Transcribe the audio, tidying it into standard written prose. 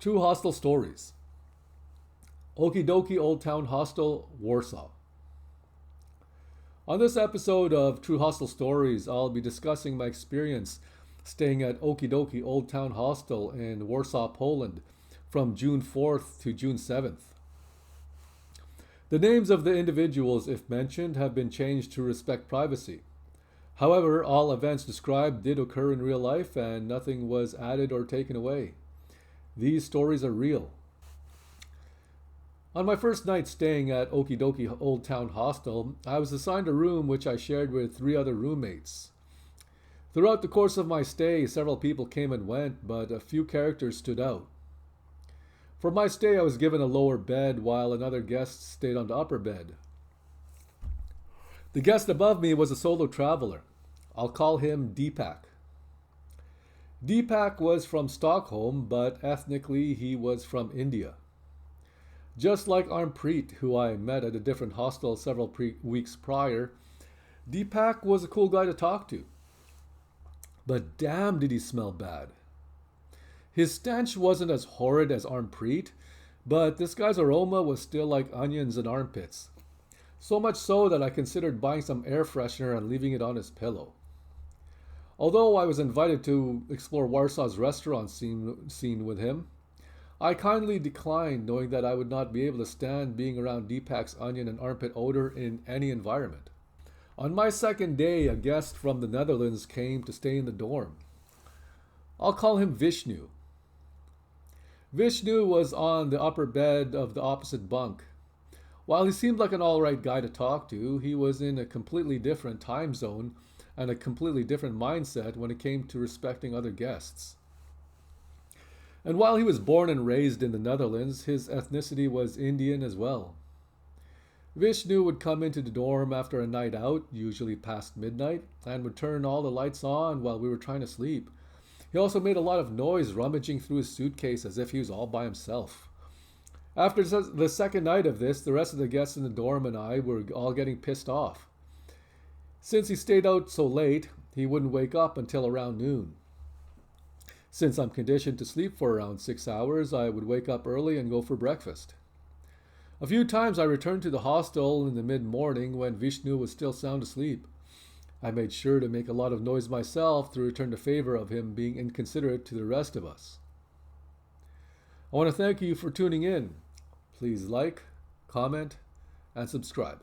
True Hostel Stories. Oki Doki Old Town Hostel, Warsaw. On this episode of True Hostel Stories, I'll be discussing my experience staying at Oki Doki Old Town Hostel in Warsaw, Poland from June 4th to June 7th. The names of the individuals, if mentioned, have been changed to respect privacy. However, all events described did occur in real life and nothing was added or taken away. These stories are real. On my first night staying at Oki Doki Old Town Hostel, I was assigned a room which I shared with 3 other roommates. Throughout the course of my stay, several people came and went, but a few characters stood out. For my stay, I was given a lower bed while another guest stayed on the upper bed. The guest above me was a solo traveler. I'll call him Deepak. Deepak was from Stockholm, but ethnically he was from India. Just like Armpreet, who I met at a different hostel several weeks prior, Deepak was a cool guy to talk to. But damn did he smell bad. His stench wasn't as horrid as Armpreet, but this guy's aroma was still like onions and armpits. So much so that I considered buying some air freshener and leaving it on his pillow. Although I was invited to explore Warsaw's restaurant scene with him, I kindly declined, knowing that I would not be able to stand being around Deepak's onion and armpit odor in any environment. On my second day, a guest from the Netherlands came to stay in the dorm. I'll call him Vishnu. Vishnu was on the upper bed of the opposite bunk. While he seemed like an alright guy to talk to, he was in a completely different time zone and a completely different mindset when it came to respecting other guests. And while he was born and raised in the Netherlands, his ethnicity was Indian as well. Vishnu would come into the dorm after a night out, usually past midnight, and would turn all the lights on while we were trying to sleep. He also made a lot of noise rummaging through his suitcase as if he was all by himself. After the second night of this, the rest of the guests in the dorm and I were all getting pissed off. Since he stayed out so late, he wouldn't wake up until around noon. Since I'm conditioned to sleep for around 6 hours, I would wake up early and go for breakfast. A few times I returned to the hostel in the mid-morning when Vishnu was still sound asleep. I made sure to make a lot of noise myself to return the favor of him being inconsiderate to the rest of us. I want to thank you for tuning in. Please like, comment, and subscribe.